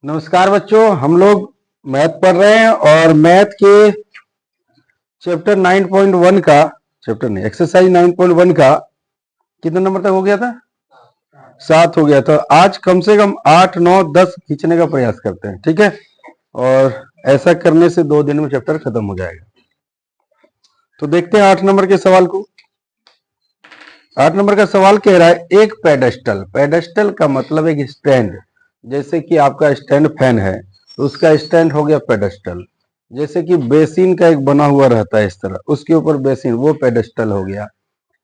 नमस्कार बच्चों, हम लोग मैथ पढ़ रहे हैं और मैथ के चैप्टर 9.1 का चैप्टर नहीं एक्सरसाइज 9.1 का कितने नंबर तक हो गया था? 7 हो गया था। आज कम से कम 8, 9, 10 खींचने का प्रयास करते हैं, ठीक है? और ऐसा करने से 2 दिन में चैप्टर खत्म हो जाएगा। तो देखते हैं 8 नंबर के सवाल को। 8 नंबर का सवाल कह रहा है एक पेडेस्टल। पेडेस्टल का मतलब एक स्टैंड, जैसे कि आपका स्टैंड फैन है तो उसका स्टैंड हो गया पेडेस्टल। जैसे कि बेसिन का एक बना हुआ रहता है इस तरह, उसके ऊपर बेसिन, वो पेडेस्टल हो गया।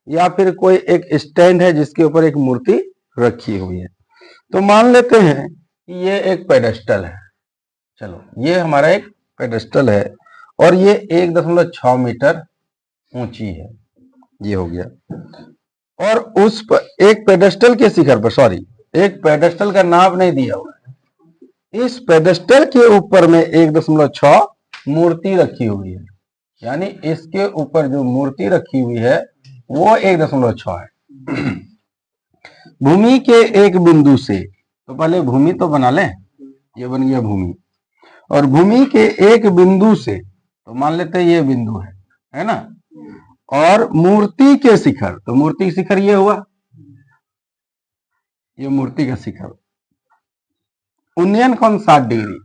या फिर कोई एक स्टैंड है जिसके ऊपर एक मूर्ति रखी हुई है। तो मान लेते हैं कि ये एक पेडेस्टल है। चलो, ये हमारा एक पेडेस्टल है और ये 1.6 मीटर ऊंची है। ये हो गया। और उस पर एक पेडेस्टल के शिखर पर, सॉरी, एक पेडेस्टल का नाप नहीं दिया हुआ है। इस पेडेस्टल के ऊपर में 1.6 मूर्ति रखी हुई है, यानी इसके ऊपर जो मूर्ति रखी हुई है वो 1.6 है। भूमि के एक बिंदु से, तो पहले भूमि तो बना लें, ये बन गया भूमि। और भूमि के एक बिंदु से, तो मान लेते हैं ये बिंदु है ना? और मूर्ति के शिखर, तो मूर्ति का शिखर ये हुआ, ये मूर्ति का शिखर। उन्नयन कोण 60 डिग्री,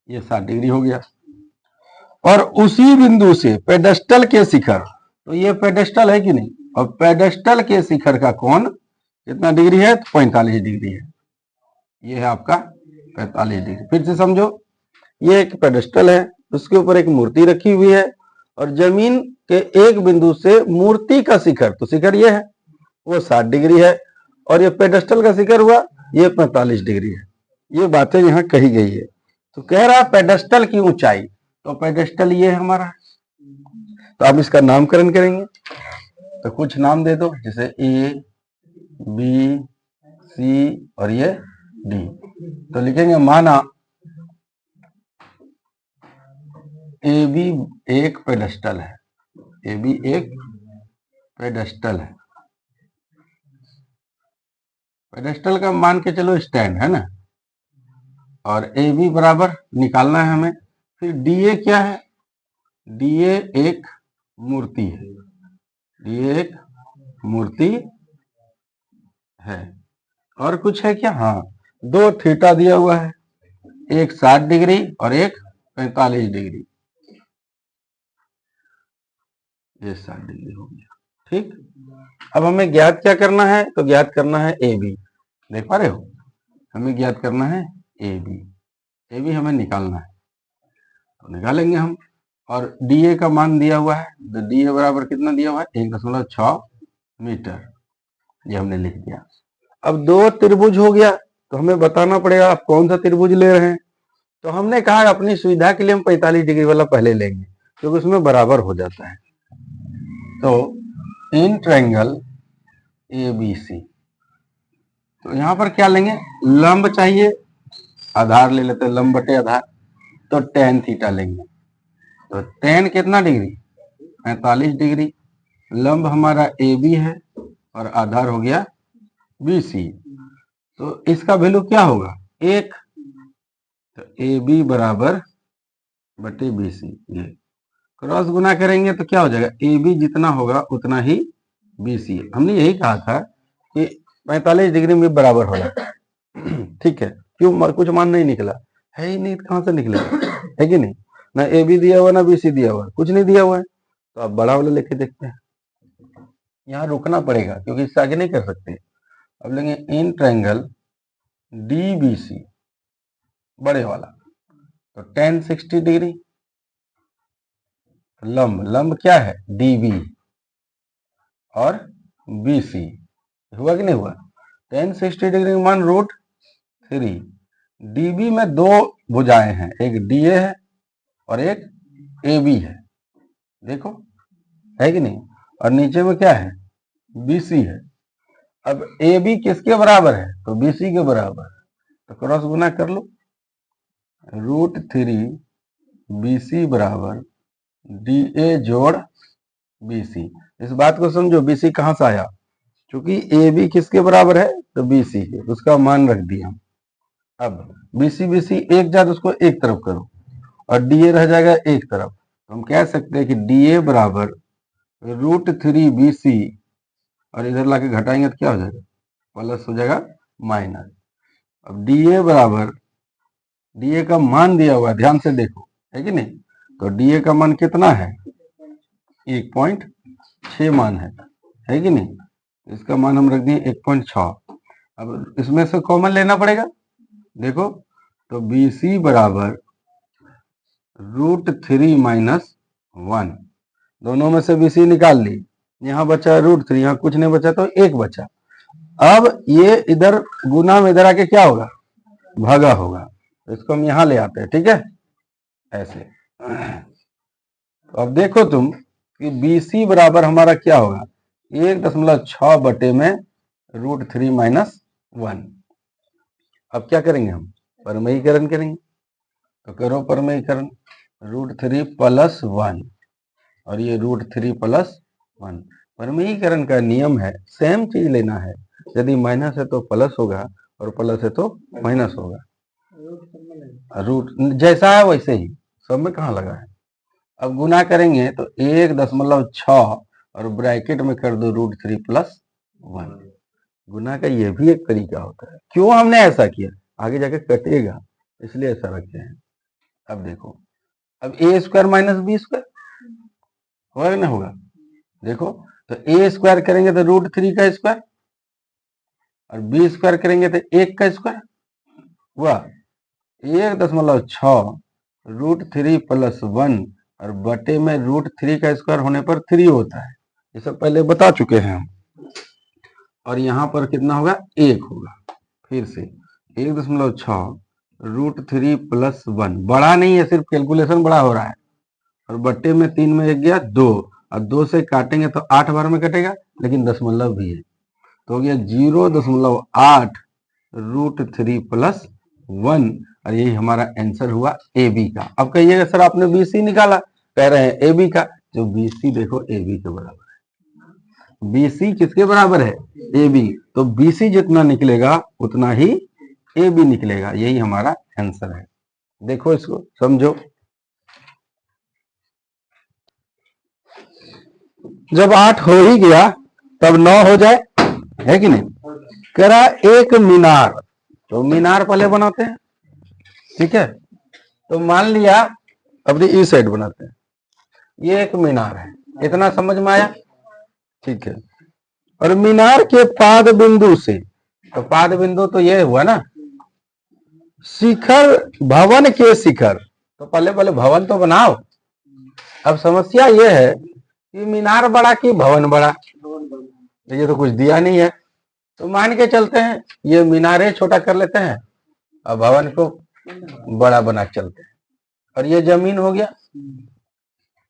ये 60 डिग्री हो गया। और उसी बिंदु से पेडेस्टल के शिखर, तो ये पेडेस्टल है कि नहीं? और पेडेस्टल के शिखर का कोण कितना डिग्री है? तो 45 डिग्री है। ये है आपका 45 डिग्री। फिर से समझो, ये एक पेडेस्टल है, उसके ऊपर एक मूर्ति रखी हुई है और जमीन के एक बिंदु से मूर्ति का शिखर, तो शिखर ये है, वो 60 डिग्री है। और ये पेडेस्टल का शिखर हुआ, ये 45 डिग्री है। ये बातें यहाँ कही गई है। तो कह रहा है पेडेस्टल की ऊंचाई, तो पेडेस्टल ये है हमारा। तो आप इसका नामकरण करेंगे, तो कुछ नाम दे दो, जैसे ए, बी, सी और ये डी। तो लिखेंगे माना ए बी एक पेडेस्टल है, ए बी एक पेडेस्टल है। पेडेस्टल का मान के चलो स्टैंड है ना, और ए बी बराबर निकालना है हमें। फिर डी ए क्या है? डी ए एक मूर्ति है, डी ए एक मूर्ति है। और कुछ है क्या? हाँ, 2 थीटा दिया हुआ है, एक 60 डिग्री और एक 45 डिग्री। ये 60 डिग्री हो गया, ठीक। अब हमें ज्ञात क्या करना है? तो ज्ञात करना है ए बी। देख पा रहे हो? हमें ज्ञात करना है ए बी। ए बी हमें निकालना है, तो निकालेंगे हम। और डी ए का मान दिया हुआ है, तो डी ए बराबर कितना दिया हुआ है? 1.6 मीटर। ये हमने लिख दिया। अब 2 त्रिभुज हो गया, तो हमें बताना पड़ेगा आप कौन सा त्रिभुज ले रहे हैं। तो हमने कहा अपनी सुविधा के लिए हम 45 डिग्री वाला पहले लेंगे, क्योंकि उसमें बराबर हो जाता है। तो in triangle A B C, तो यहां पर क्या लेंगे? लंब चाहिए, आधार ले लेते हैं, लंब बटे आधार, तो tan थीटा लेंगे। तो tan कितना डिग्री? 45 डिग्री। लंब हमारा ए बी है और आधार हो गया बी सी। तो इसका वैल्यू क्या होगा? 1। तो ए बी बराबर बटे बी सी, ये क्रॉस गुना करेंगे तो क्या हो जाएगा? ए बी जितना होगा उतना ही बी सी। हमने यही कहा था कि 45 डिग्री में बराबर होना, ठीक है? क्यों कुछ मान नहीं निकला है ही नहीं, कहां से निकलेगा? है कि नहीं? ना ए बी दिया हुआ ना बी सी दिया हुआ, कुछ नहीं दिया हुआ है। तो आप बड़ा वाला लेके देखते हैं। यहाँ रुकना पड़ेगा क्योंकि इससे आगे नहीं कर सकते। अब लेंगे in triangle D B C, बड़े वाला, तो tan 60 डिग्री। लंब, लंब क्या है? डी बी और बी सी। हुआ कि नहीं हुआ? tan 60 डिग्री का मान √3। डीबी में 2 भुजाएं हैं, एक डीए है और एक ए बी है, देखो है कि नहीं? और नीचे में क्या है? बीसी है। अब ए बी किसके बराबर है? तो बीसी के बराबर है, तो क्रॉस गुना कर लो। √3 बीसी बराबर डी ए जोड़ बीसी। इस बात को समझो, बीसी कहां से आया? क्योंकि ए बी किसके बराबर है? तो बीसी के, उसका मान रख दिया हम। अब BC BC एक जात उसको एक तरफ करो और DA रह जाएगा एक तरफ, तो हम कह सकते हैं कि DA बराबर √3BC और इधर लाके घटाएंगे तो क्या हो जाएगा, प्लस हो जाएगा माइनस। अब DA बराबर, DA का मान दिया हुआ है, ध्यान से देखो, है कि नहीं, तो DA का मान कितना है, 1.6 मान है कि नहीं, इसका मान हम रख दिए 1.6। अब इसमें से कॉमन लेना पड़ेगा, देखो, तो BC बराबर √3 माइनस 1, दोनों में से BC निकाल ली, यहाँ बचा √3, यहाँ कुछ नहीं बचा तो 1 बचा। अब ये इधर गुना में इधर आके क्या होगा, भागा होगा, तो इसको हम यहाँ ले आते हैं, ठीक है, ऐसे। तो अब देखो तुम कि BC बराबर हमारा क्या होगा, 1.6 बटे में √3 माइनस 1। अब क्या करेंगे हम, परमेयीकरण करेंगे, तो करो परमेयीकरण, √3 प्लस 1 और ये √3 प्लस 1। परमेयीकरण का नियम है सेम चीज लेना है, यदि माइनस है तो प्लस होगा और प्लस है तो माइनस होगा, रूट जैसा है वैसे ही, सब में कहाँ लगा है। अब गुना करेंगे तो 1.6 और ब्रैकेट में कर दो √3 प्लस 1। गुना का ये भी एक तरीका होता है, क्यों हमने ऐसा किया, आगे जाके कटेगा इसलिए ऐसा रखे हैं। अब देखो, अब A² माइनस B² होगा कि नहीं होगा, देखो, तो A² करेंगे तो √3 का स्क्वायर और B² करेंगे तो 1 का स्क्वायर हुआ, 1.6 √3 प्लस 1 और बटे में √3 का स्क्वायर होने पर 3 होता है, ये सब पहले बता चुके हैं हम। और यहाँ पर कितना होगा, 1 होगा, फिर से 1.6 √3 प्लस 1, बड़ा नहीं है, सिर्फ कैलकुलेशन बड़ा हो रहा है, और बट्टे में 3 में 1 गया 2, और 2 से काटेंगे तो 8 बार में कटेगा, लेकिन दशमलव भी है, तो हो गया 0.8 √3 प्लस 1, और यही हमारा आंसर हुआ AB का। अब कहिएगा सर आपने BC निकाला, कह रहे हैं AB का, जो BC देखो AB के बराबर है। BC किसके बराबर है, AB, तो BC जितना निकलेगा उतना ही AB निकलेगा, यही हमारा आंसर है। देखो इसको समझो, जब 8 हो ही गया तब 9 हो जाए, है कि नहीं, कह रहा एक मीनार, तो मीनार पहले बनाते हैं, ठीक है, तो मान लिया अपनी इस साइड बनाते हैं, ये एक मीनार है, इतना समझ में आया, ठीक है, और मीनार के पाद बिंदु से, तो पाद बिंदु तो ये हुआ ना, शिखर, भवन के शिखर, तो पहले भवन तो बनाओ। अब समस्या ये है कि मीनार बड़ा कि भवन बड़ा, ये तो कुछ दिया नहीं है, तो मान के चलते हैं ये मीनारे छोटा कर लेते हैं और भवन को बड़ा बना चलते हैं, और ये जमीन हो गया,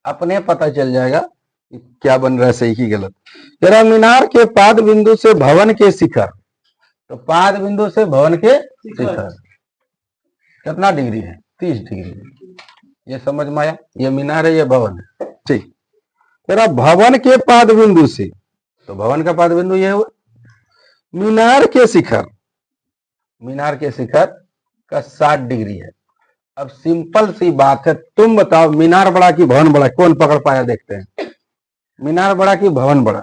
अपने पता चल जाएगा कि क्या बन रहा है, सही की गलत। तेरा मीनार के पाद बिंदु से भवन के शिखर, तो पाद बिंदु से भवन के शिखर कितना डिग्री है, 30 डिग्री, ये समझ में आया, ये मीनार है ये भवन है, ठीक। तेरा भवन के पाद बिंदु से, तो भवन का पाद बिंदु ये हुआ, मीनार के शिखर, मीनार के शिखर का 60 डिग्री है। अब सिंपल सी बात है, तुम बताओ मीनार बड़ा कि भवन बड़ा, कौन पकड़ पाया, देखते हैं, मीनार बड़ा कि भवन बड़ा,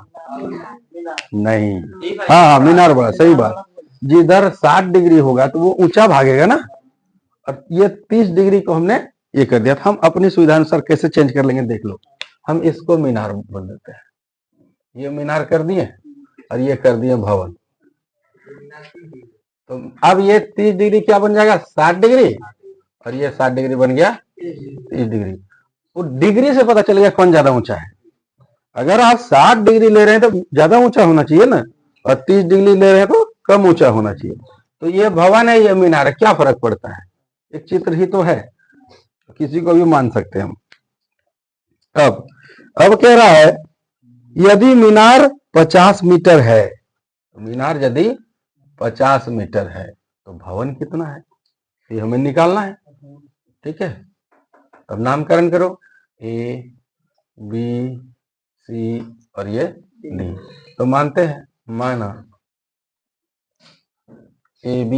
नहीं, हाँ मीनार बड़ा, सही बात, जिधर 60 डिग्री होगा तो वो ऊंचा भागेगा ना, और ये 30 डिग्री को हमने ये कर दिया था, हम अपनी सुविधा अनुसार कैसे चेंज कर लेंगे देख लो, हम इसको मीनार बोल देते हैं, ये मीनार कर दिए और ये कर दिए भवन, तो अब ये 30 डिग्री क्या बन जाएगा, 60 डिग्री, और ये 60 डिग्री बन गया 30 डिग्री। वो डिग्री से पता चल गया कौन ज्यादा ऊंचा है, अगर आप 60 डिग्री ले रहे हैं तो ज्यादा ऊंचा होना चाहिए ना, और 30 डिग्री ले रहे हैं तो कम ऊंचा होना चाहिए, तो ये भवन है ये मीनार है, क्या फर्क पड़ता है, एक चित्र ही तो है, किसी को भी मान सकते हैं हम। अब कह रहा है यदि मीनार 50 मीटर है, मीनार यदि 50 मीटर है तो भवन कितना है, ये हमें निकालना है, ठीक है। अब नामकरण करो, A B C और ये D, तो मानते हैं, माना AB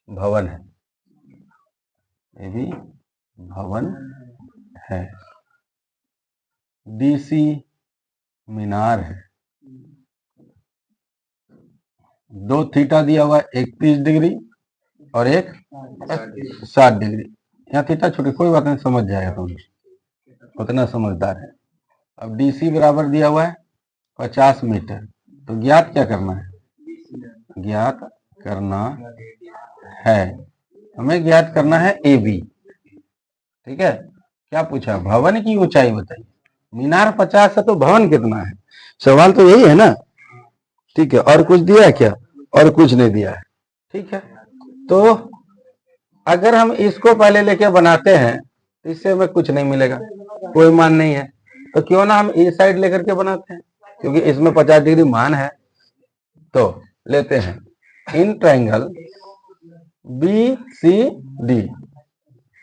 भवन है, ये भी भवन है। डीसी मीनार है। 2 थीटा दिया हुआ है, एक 30 डिग्री और एक 60 डिग्री। यहाँ थीटा छोटी, कोई बात नहीं, समझ जाएगा तुम, उतना समझदार है। अब डीसी बराबर दिया हुआ है 50 मीटर, तो ज्ञात क्या करना है? ज्ञात करना है, हमें ज्ञात करना है ए बी। ठीक है, क्या पूछा? भवन की ऊंचाई बताइए। मीनार 50 है तो भवन कितना है, सवाल तो यही है ना। ठीक है, और कुछ दिया है क्या? और कुछ नहीं दिया है। ठीक है, तो अगर हम इसको पहले लेके बनाते हैं तो इससे हमें कुछ नहीं मिलेगा, कोई मान नहीं है, तो क्यों ना हम इस साइड लेकर के बनाते हैं, क्योंकि इसमें 50 डिग्री मान है। तो लेते हैं in triangle B C D,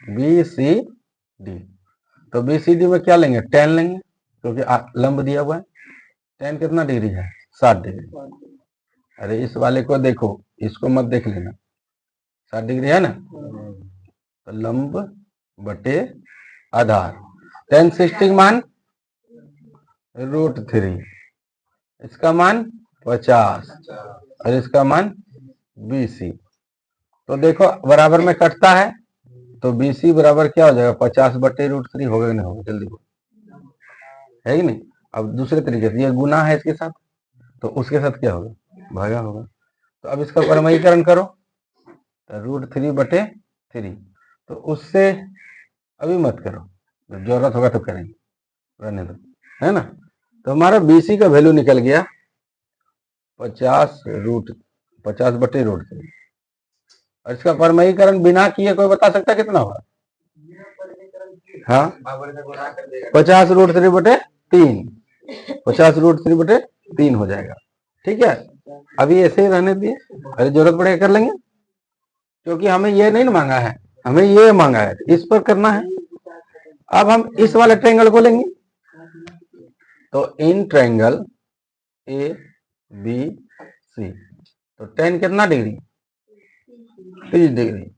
B C D. तो बी सी डी में क्या लेंगे? tan लेंगे, क्योंकि लंब दिया हुआ है। tan कितना डिग्री है? 60 डिग्री। अरे इस वाले को देखो, इसको मत देख लेना, 60 डिग्री है ना, तो लंब बटे आधार। tan 60 मान √3, इसका मान 50 और इसका मान BC। तो देखो बराबर में कटता है, तो BC बराबर क्या हो जाएगा? 50 बटे √3 होगा कि नहीं होगा? जल्दी बोलो, है कि नहीं? अब दूसरे तरीके से, ये गुना है इसके साथ, तो उसके साथ क्या होगा? भागा होगा। तो अब इसका परमयीकरण करो, तो √3 बटे 3, तो उससे अभी मत करो, जब जरूरत होगा तो करेंगे, रहने दो, है ना। तो हमारा BC का वैल्यू निकल गया 50 बटे √3, और इसका परमयीकरण बिना किए कोई बता सकता कितना होगा? हाँ, 50 √3 बटे 3, 50 √3 बटे 3 हो जाएगा। ठीक है, अभी ऐसे ही रहने दिए, अरे जरूरत पड़ेगा कर लेंगे, क्योंकि हमें ये नहीं मांगा है, हमें ये मांगा है, इस पर करना है। अब हम इस वाले ट्रायंगल को लेंगे, तो in triangle A B C, तो tan कितना डिग्री? 30 डिग्री,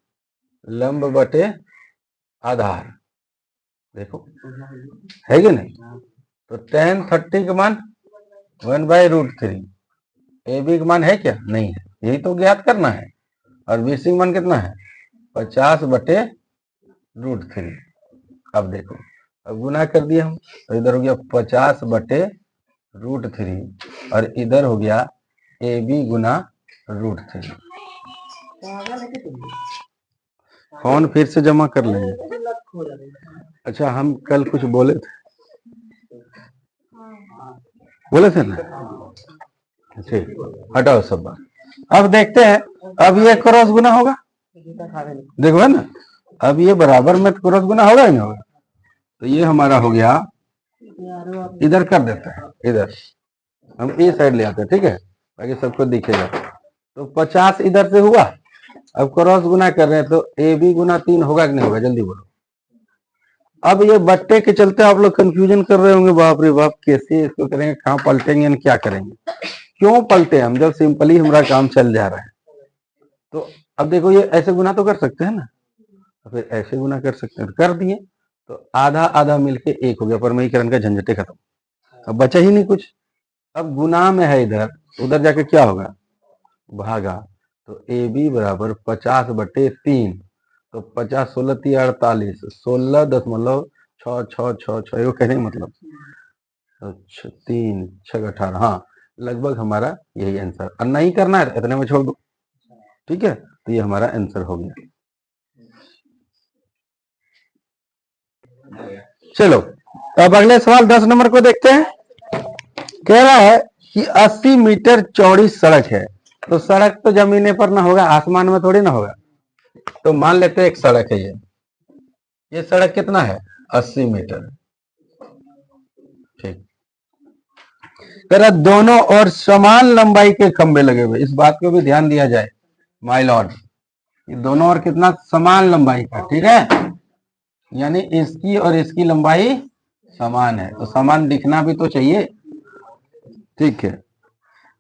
लंब बटे आधार, देखो है कि नहीं। तो tan 30 का मान 1/√3, ए बी का मान है क्या? नहीं है, यही तो ज्ञात करना है। और BC का मान कितना है? 50 बटे √3। अब देखो, अब गुना कर दिया हम, तो इधर हो गया 50 बटे √3 और इधर हो गया AB गुना √3। फोन फिर से जमा कर लेंगे। अच्छा, हम कल कुछ बोले थे ना, ठीक, हटाओ सब बात। अब देखते हैं, अब ये क्रॉस गुना होगा, देखो है ना, अब ये बराबर में क्रॉस गुना होगा ही नहीं होगा। तो ये हमारा हो गया, इधर कर देते हैं, इधर हम ए साइड ले आते हैं, ठीक है, ताकि सबको दिखेगा। तो 50 इधर से हुआ, अब क्रॉस गुना कर रहे हैं, तो AB गुना 3 होगा कि नहीं होगा? जल्दी बोलो। अब ये बट्टे के चलते आप लोग कंफ्यूजन कर रहे होंगे, बाप रे बाप कैसे इसको करेंगे, कहाँ पलटेंगे, क्या करेंगे, क्यों पलटे हम, जब सिंपली हमारा काम चल जा रहा है। तो अब देखो, ये ऐसे गुना तो कर सकते हैं ना, तो फिर ऐसे गुना कर सकते हैं, कर दिए, तो आधा आधा मिलके 1 हो गया, परमयीकरण का झंझटे खत्म, अब बचा ही नहीं कुछ। अब गुना में है इधर, उधर जाके क्या होगा? भागा। तो AB बराबर 50 बटे 3, तो 50 16 3 48, 16.666 कहने मतलब 3 6 18, हाँ लगभग हमारा यही आंसर। और नहीं करना है इतने में छोड़ दो, ठीक है, तो ये हमारा आंसर हो गया। चलो, तो अब अगले सवाल 10 नंबर को देखते हैं। कह रहा है कि 80 मीटर चौड़ी सड़क है, तो सड़क तो जमीने पर ना होगा, आसमान में थोड़ी ना होगा। तो मान लेते हैं एक सड़क है, ये सड़क कितना है? 80 मीटर। ठीक, कह दोनों और समान लंबाई के खंभे लगे हुए, इस बात को भी ध्यान दिया जाए माय लॉर्ड, दोनों और कितना? समान लंबाई का, ठीक है, यानी इसकी और इसकी लंबाई समान है, तो समान दिखना भी तो चाहिए। ठीक है,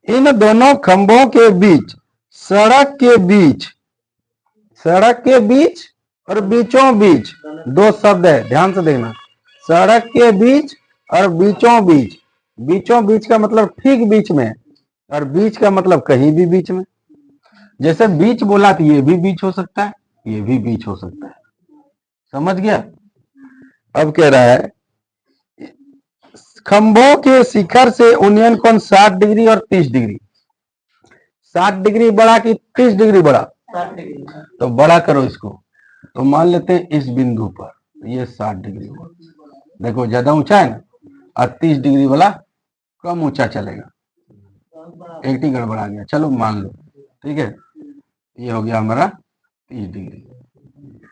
इन दोनों खंभों के बीच, सड़क के बीच सड़क के बीच और बीचों बीच दो शब्द है, ध्यान से देखना। सड़क के बीच और बीचों बीच, बीचों बीच का मतलब ठीक बीच में, और बीच का मतलब कहीं भी बीच में। जैसे बीच बोला तो ये भी बीच हो सकता है, ये भी बीच हो सकता है, समझ गया। अब कह रहा है खंभों के शिखर से उन्नयन कोण 60 डिग्री और 30 डिग्री। 60 डिग्री बड़ा कि 30 डिग्री बड़ा? 60 डिग्री। तो बड़ा करो इसको, तो मान लेते हैं इस बिंदु पर ये 60 डिग्री हुआ। देखो ज्यादा ऊंचा है ना, और 30 डिग्री वाला कम ऊंचा चलेगा, एक ही गड़बड़ा गया, चलो मान लो, ठीक है। ये हो गया हमारा 30 डिग्री।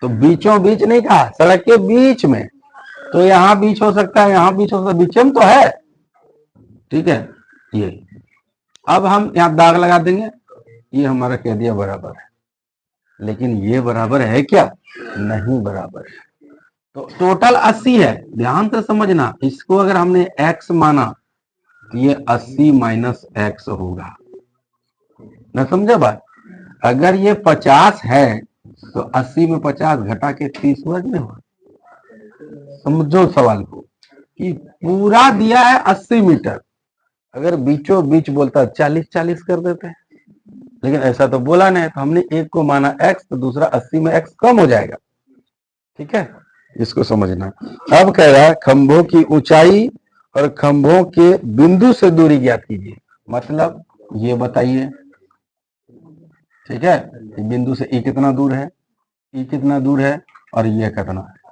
तो बीचों बीच नहीं कहा, सड़क के बीच में, तो यहाँ बीच हो सकता है, यहाँ बीच हो सकता है, बीच में तो है, ठीक है। ये अब हम यहाँ दाग लगा देंगे, ये हमारा कह दिया बराबर है, लेकिन ये बराबर है क्या? नहीं बराबर है। तो टोटल 80 है, ध्यान से समझना। इसको अगर हमने x माना तो ये 80 माइनस एक्स होगा, ना समझा बात। अगर ये 50 है तो 80 में 50 घटा के 30 हुआ कि नहीं हुआ? समझो सवाल को, कि पूरा दिया है 80 मीटर, अगर बीचों बीच बोलता 40-40 कर देते हैं, लेकिन ऐसा तो बोला नहीं, तो हमने एक को माना x, तो दूसरा 80 में x कम हो जाएगा, ठीक है। इसको समझना। अब कह रहा है खंभों की ऊंचाई और खंभों के बिंदु से दूरी ज्ञात कीजिए। मतलब ये बताइए, ठीक है, बिंदु से ई कितना दूर है, ई कितना दूर है, और ये कितना है।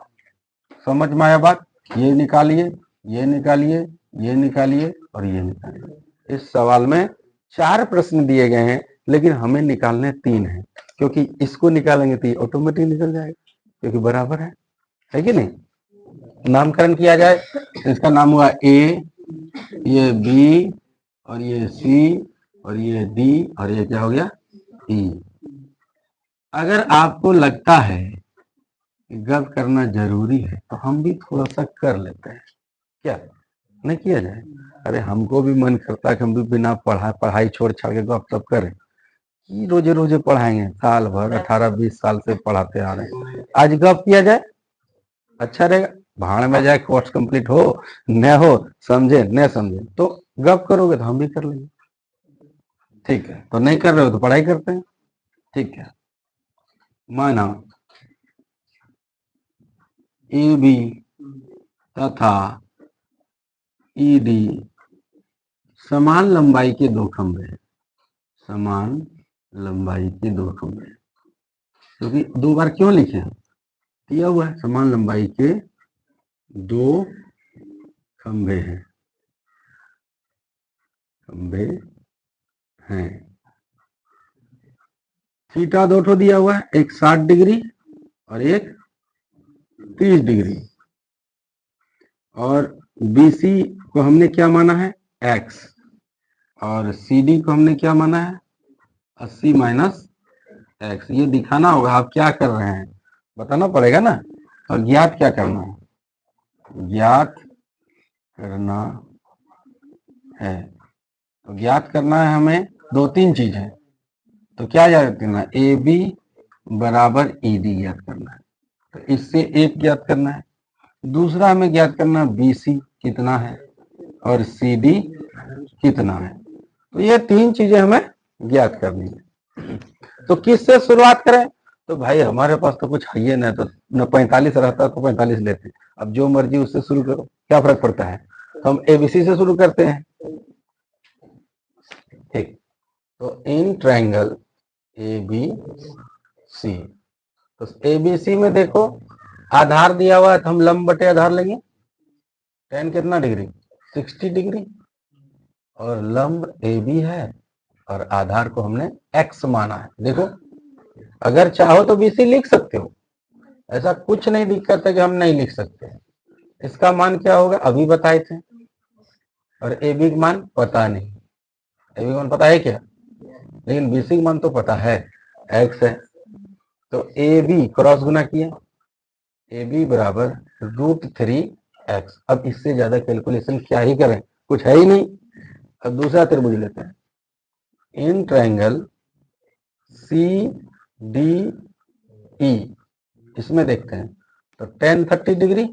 समझ में आया बात? ये निकालिए, ये निकालिए, ये निकालिए और ये निकालिए। इस सवाल में 4 प्रश्न दिए गए हैं, लेकिन हमें निकालने 3 हैं, क्योंकि इसको निकालेंगे तो ये ऑटोमेटिक निकल जाएगा, क्योंकि बराबर है कि नहीं। नामकरण किया जाए तो इसका नाम हुआ ए, ये बी, और ये सी, और ये डी, और ये क्या हो गया ई। अगर आपको लगता है कि गप करना जरूरी है तो हम भी थोड़ा सा कर लेते हैं, क्या नहीं किया जाए? अरे हमको भी मन करता है कि हम भी बिना पढ़ाई छोड़ छाड़ के गप सप करें, कि रोजे रोजे पढ़ाएंगे, साल भर 18-20 साल से पढ़ाते आ रहे हैं, आज गप किया जाए, अच्छा रहेगा। भाड़ में जाए, कोर्स कंप्लीट हो न हो, समझे न समझे, तो गप करोगे तो हम भी कर लेंगे, ठीक है। तो नहीं कर रहे हो तो पढ़ाई करते हैं, ठीक है। माना ए बी तथा ई डी समान लंबाई के दो खंभे हैं, समान लंबाई के दो खंभे, क्योंकि 2 बार क्यों लिखे हैं, दिया हुआ है समान लंबाई के 2 खंभे हैं, खंभे हैं। थीटा 2 ठो दिया हुआ है, एक 60 डिग्री और एक 30 डिग्री, और BC को हमने क्या माना है x, और CD को हमने क्या माना है 80 माइनस एक्स। ये दिखाना होगा आप क्या कर रहे हैं, बताना पड़ेगा ना। और ज्ञात क्या करना है, ज्ञात करना है, तो ज्ञात करना है हमें 2-3 चीजें। तो क्या याद करना, ए बी बराबर ED ज्ञात करना है, तो इससे एक ज्ञात करना है। दूसरा हमें ज्ञात करना BC कितना है और CD कितना है। तो ये 3 चीजें हमें ज्ञात करनी है। तो किससे शुरुआत करें? तो भाई हमारे पास तो कुछ है ना, तो न 45 रहता तो 45 लेते, अब जो मर्जी उससे शुरू करो, क्या फर्क पड़ता है। तो हम ABC से शुरू करते हैं, ठीक। तो इन ट्रायंगल ABC, तो ABC में देखो आधार दिया हुआ है, तो हम लंब बटे आधार लेंगे, tan कितना डिग्री 60 डिग्री, और लंब AB है और आधार को हमने x माना है। देखो अगर चाहो तो BC लिख सकते हो, ऐसा कुछ नहीं दिक्कत है कि हम नहीं लिख सकते। इसका मान क्या होगा अभी बताए थे, और AB का मान पता नहीं, AB का मान पता है क्या, लेकिन BC का मान तो पता है, x है। तो AB क्रॉस गुना किया, AB बराबर √3x। अब इससे ज्यादा कैलकुलेशन क्या ही करें, कुछ है ही नहीं। अब दूसरा त्रिभुज लेते हैं, इन ट्रायंगल CDE ई, इसमें देखते हैं तो tan 30 डिग्री,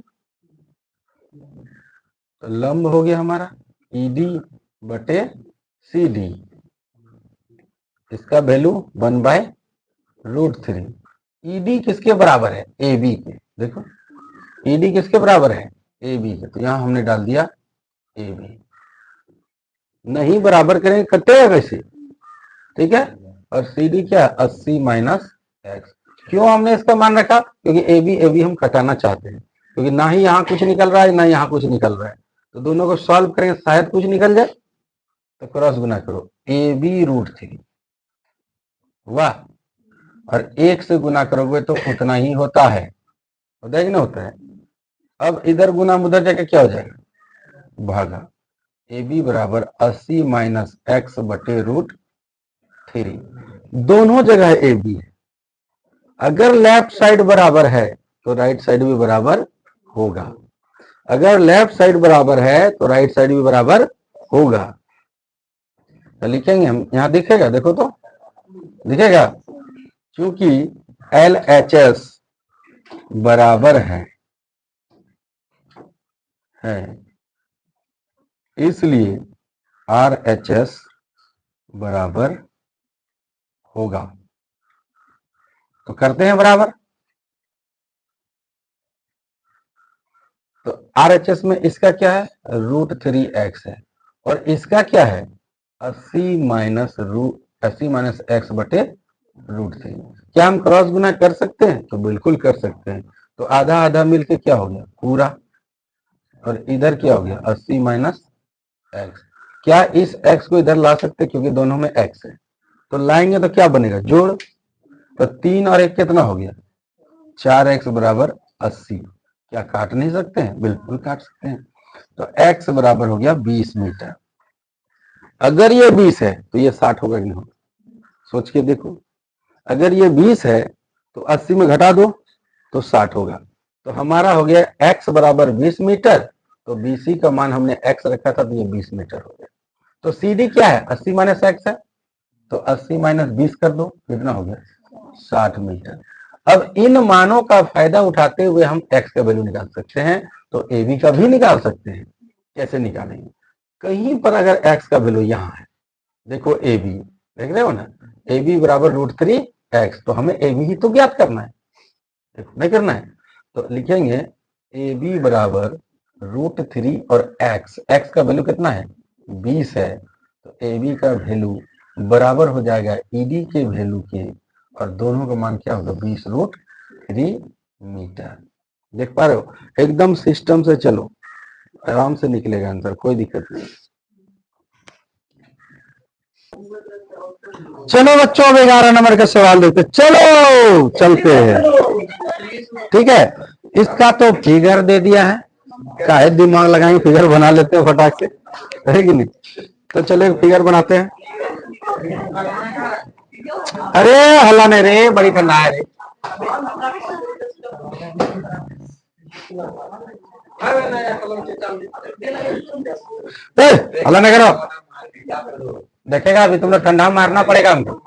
तो लंब हो गया हमारा ED बटे CD, इसका वैल्यू 1/√3। ED किसके बराबर है? AB के। देखो ED किसके बराबर है? AB के, तो यहां हमने डाल दिया AB। नहीं बराबर करेंगे कटेगा कैसे? ठीक है, और CD क्या है? 80 माइनस एक्स। क्यों हमने इसका मान रखा? क्योंकि AB हम कटाना चाहते हैं, क्योंकि ना ही यहाँ कुछ निकल रहा है ना यहाँ कुछ निकल रहा है, तो दोनों को सॉल्व करेंगे शायद कुछ निकल जाए, तो क्रॉस गुना करो AB√3। वाह, और 1 से गुना करोगे तो उतना ही होता है कि ना होता है। अब इधर गुना उधर जाके क्या हो जाएगा? भागा। AB बराबर 80 माइनस एक्स बटे √3, दोनों जगह AB है। अगर लेफ्ट साइड बराबर है तो राइट साइड भी बराबर होगा, अगर लेफ्ट साइड बराबर है तो राइट साइड भी बराबर होगा। तो लिखेंगे हम, यहां दिखेगा, देखो तो दिखेगा, क्योंकि LHS बराबर है इसलिए RHS बराबर होगा। तो करते हैं बराबर, तो RHS में इसका क्या है? √3x है, और इसका क्या है? 80 माइनस एक्स बटे √3। क्या हम क्रॉस गुना कर सकते हैं? तो बिल्कुल कर सकते हैं। तो आधा आधा मिलके क्या हो गया? पूरा, और इधर क्या हो गया? 80 माइनस एक्स। क्या इस x को इधर ला सकते हैं? क्योंकि दोनों में x है, तो लाएंगे तो क्या बनेगा? जोड़, तो 3 और 1 कितना हो गया? 4x बराबर 80। क्या काट नहीं सकते हैं? बिल्कुल काट सकते हैं। तो x बराबर हो गया 20 मीटर। अगर ये 20 है तो ये 60 होगा कि नहीं? सोच के देखो, अगर ये 20 है तो 80 में घटा दो तो 60 होगा। तो हमारा हो गया x बराबर 20 मीटर, तो BC का मान हमने x रखा था तो ये 20 मीटर हो गया। तो CD क्या है? 80 माइनस एक्स है, तो 80 माइनस 20 कर दो, कितना हो गया? 60 मीटर। अब इन मानों का फायदा उठाते हुए हम x का वैल्यू निकाल सकते हैं, तो AB का भी निकाल सकते हैं। कैसे निकालेंगे? कहीं पर अगर x का वैल्यू यहाँ है, देखो AB, देख रहे हो ना, AB बराबर √3x, तो हमें AB ही तो ज्ञात करना है, नहीं करना है। तो लिखेंगे AB बराबर √3 और x का वैल्यू कितना है? 20 है, तो AB का वैल्यू बराबर हो जाएगा ED के वैल्यू के, और दोनों का मान क्या होगा? 20√3 मीटर। देख पा रहे हो? एकदम सिस्टम से चलो, आराम से निकलेगा आंसर, कोई दिक्कत नहीं। चलो बच्चों, अब 11 नंबर का सवाल देखते, चलो चलते हैं। ठीक है, इसका तो फिगर दे दिया है, काहे दिमाग लगाएंगे, फिगर बना लेते हैं फटाक से, है कि नहीं? तो चलो एक फिगर बनाते हैं। अरे हल्ला नहीं रे, बड़ी ठंडा है रे। हल्ला नहीं करो, देखेगा अभी तुम लोग, ठंडा मारना पड़ेगा हमको,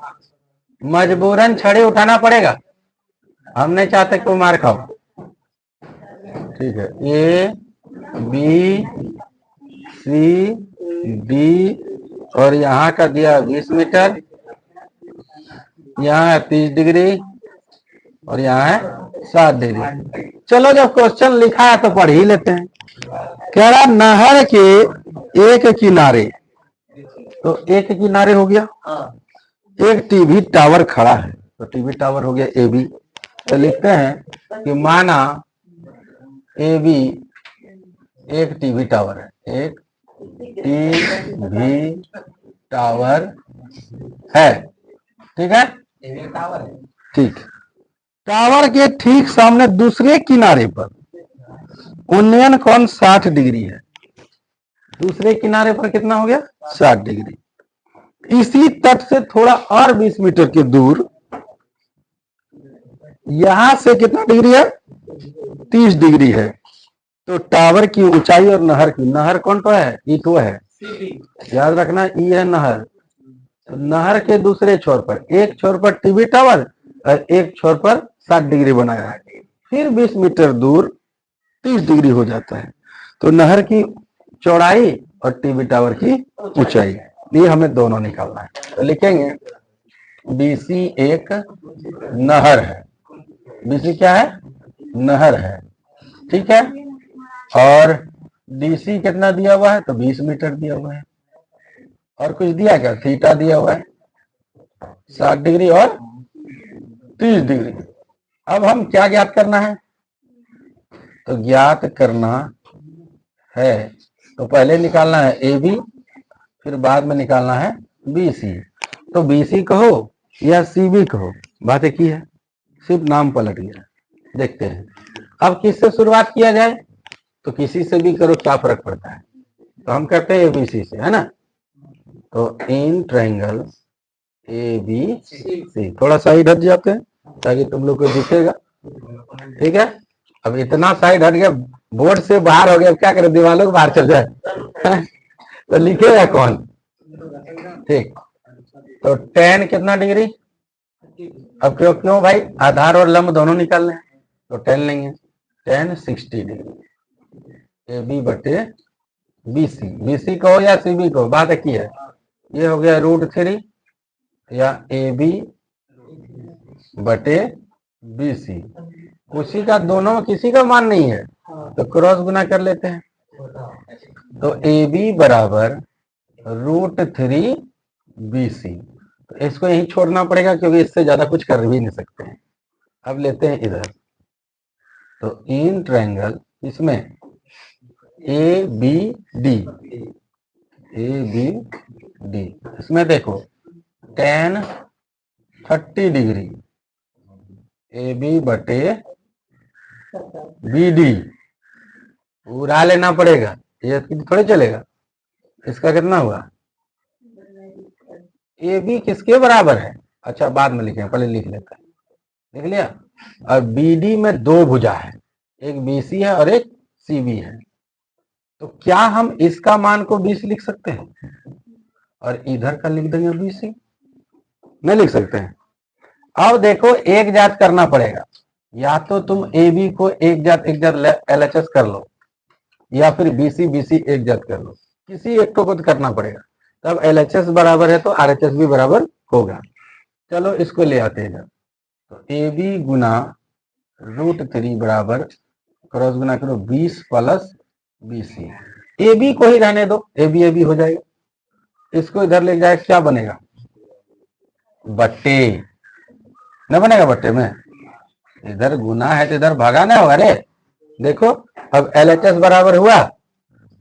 मजबूरन छड़ी उठाना पड़ेगा, हम नहीं चाहते कि मार खाओ। ठीक है, ABCD, और यहाँ का दिया 20 मीटर, यहाँ है 30 डिग्री, और यहाँ है 7 डिग्री। चलो जब क्वेश्चन लिखा है तो पढ़ ही लेते हैं। कह रहा नहर के एक किनारे, तो एक किनारे हो गया, एक टीवी टावर खड़ा है, तो टीवी टावर हो गया AB। तो लिखते हैं कि माना AB एक टीवी टावर है, एक टीवी टावर है, ठीक है, ठीक। टावर के ठीक सामने दूसरे किनारे पर उन्नयन कोण 60 डिग्री है, दूसरे किनारे पर कितना हो गया? 60 डिग्री। इसी तट से थोड़ा और 20 मीटर की दूर, यहां से कितना डिग्री है? 30 डिग्री है। तो टावर की ऊंचाई और नहर की, नहर कौन तो है? ई तो है, याद रखना, ई है नहर। तो नहर के दूसरे छोर पर, एक छोर पर टीवी टावर और एक छोर पर 60 डिग्री बनाया, फिर 20 मीटर दूर 30 डिग्री हो जाता है। तो नहर की चौड़ाई और टीवी टावर की ऊंचाई, ये हमें दोनों निकालना है। तो लिखेंगे बीसी एक नहर है, बीसी क्या है, नहर है, ठीक है। और डीसी कितना दिया हुआ है, तो 20 मीटर दिया हुआ है। और कुछ दिया क्या, थीटा दिया हुआ है 60 डिग्री और 30 डिग्री। अब हम क्या ज्ञात करना है, तो ज्ञात करना है, तो पहले निकालना है ए बी, फिर बाद में निकालना है बी सी। तो बी सी कहो या सी बी कहो, बात एक ही है, सिर्फ नाम पलट गया। देखते हैं अब किससे शुरुआत किया जाए, तो किसी से भी करो, क्या फर्क पड़ता है। तो हम करते हैं एबीसी से, है ना। तो in triangle A B C, थोड़ा साइड हट जाते हैं ताकि तुम लोग को दिखेगा, ठीक है। अब इतना साइड हट गया, बोर्ड से बाहर हो गया, क्या करें, दीवालों के बाहर चल जाए तो लिखेगा कौन, ठीक। तो tan कितना डिग्री, अब क्यों भाई, आधार और लंब दोनों निकालने, तो tan लेंगे, tan 60 डिग्री, ए बी बटे बी सी, बी सी कहो या सी बी कहो, बात एक ही है। ये हो गया √3 या ए बी बटे बी सी, उसी का दोनों में किसी का मान नहीं है, तो क्रॉस गुना कर लेते हैं। तो ए बी बराबर √3 बी सी, तो इसको यही छोड़ना पड़ेगा क्योंकि इससे ज्यादा कुछ कर भी नहीं सकते हैं। अब लेते हैं इधर, तो इन ट्रायंगल इसमें A B D, A B D, इसमें देखो tan 30 डिग्री ए बी बटे बी डी, पूरा लेना पड़ेगा, ये थोड़े चलेगा। इसका कितना हुआ, ए बी किसके बराबर है, अच्छा बाद में लिखेंगे, पहले लिख लेते हैं, लिख लिया। और बी डी में दो भुजा है, एक बी सी है और एक सी बी है, तो क्या हम इसका मान को 20 लिख सकते हैं और इधर का लिख देंगे 20, नहीं लिख सकते हैं। अब देखो एक जात करना पड़ेगा, या तो तुम ए बी को एक जात LHS कर लो, या फिर BC BC एक जात कर लो, किसी एक को करना पड़ेगा, तब LHS बराबर है तो RHS भी बराबर होगा। चलो इसको ले आते हैं, तो ए बी गुना √3 बराबर, क्रॉस गुना करो 20 प्लस BC, ए बी को ही रहने दो, ए बी हो जाएगा, इसको इधर ले जाए, क्या बनेगा, बट्टे, न बनेगा बट्टे में, इधर गुना है तो इधर भागा ना होगा रे। देखो अब LHS बराबर हुआ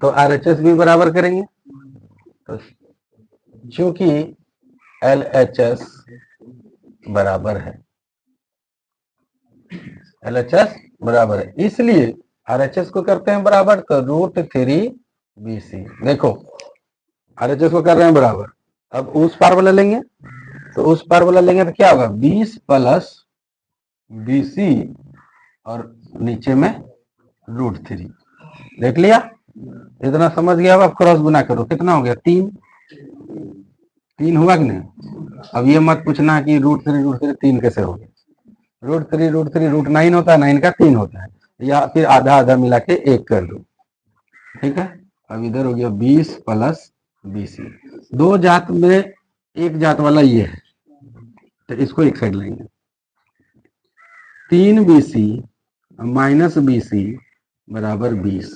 तो RHS भी बराबर करेंगे, तो चूंकि LHS बराबर है, LHS बराबर है, इसलिए RHS को करते हैं बराबर, तो √3 BC, देखो RHS को कर रहे हैं बराबर। अब उस पार वाला लेंगे, तो उस पार वाला लेंगे तो क्या होगा, 20 प्लस BC और नीचे में √3, देख लिया, इतना समझ गया। अब क्रॉस गुना करो, कितना हो गया, 3 हुआ कि नहीं। अब ये मत पूछना कि √3 3 कैसे हो गया, √3 √9 होता है, 9 का 3 होता है, या फिर आधा आधा मिला के 1 कर दो, ठीक है। अब इधर हो गया 20 प्लस BC, दो जात में एक जात वाला ये है, तो इसको एक साइड लेंगे, 3 BC माइनस BC बराबर 20,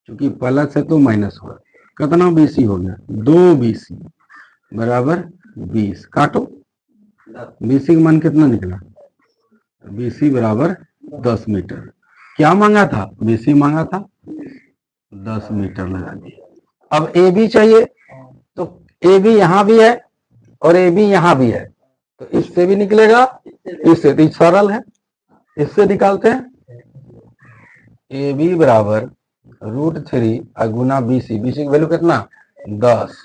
क्योंकि प्लस है तो माइनस हुआ, कितना BC हो गया, 2 BC बराबर 20, काटो, BC का मान कितना निकला, BC बराबर 10 मीटर। क्या मांगा था, BC मांगा था 10 मीटर लगा दिया। अब AB चाहिए, तो AB यहां भी है और AB यहां भी है, तो इससे भी निकलेगा, इससे तो सरल है, इससे निकालते हैं। AB बराबर √3 गुना BC, BC की वैल्यू कितना 10,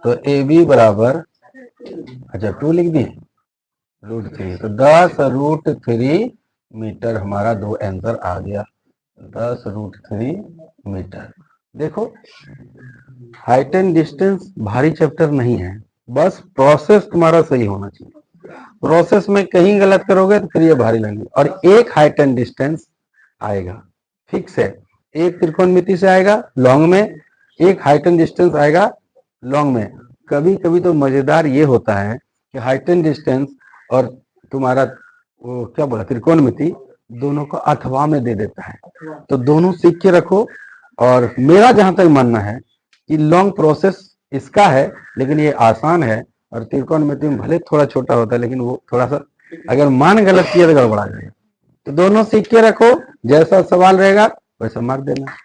तो AB बराबर, अच्छा 2 लिख दिए, √3, तो 10 √3 मीटर हमारा दो आंसर आ गया, 10 √3 मीटर। देखो हाइट एंड डिस्टेंस भारी चैप्टर नहीं है, बस प्रोसेस तुम्हारा सही होना चाहिए। प्रोसेस में कहीं गलत करोगे तो फिर ये भारी लगेगी। और एक हाइट एंड डिस्टेंस आएगा, फिक्स है, एक त्रिकोणमिति से आएगा लॉन्ग में, एक हाइट एंड डिस्टेंस आएगा लॉन्ग में। कभी कभी तो मजेदार ये होता है कि हाइट एंड डिस्टेंस और तुम्हारा वो क्या बोला त्रिकोणमिति दोनों को अथवा में दे देता है। तो दोनों सीख के रखो। और मेरा जहां तक मानना है कि लॉन्ग प्रोसेस इसका है, लेकिन ये आसान है। और त्रिकोणमिति में भले थोड़ा छोटा होता है, लेकिन वो थोड़ा सा अगर मान गलत किया तो गड़बड़ा जाएगा। तो दोनों सीख के रखो, जैसा सवाल रहेगा वैसा मार देना।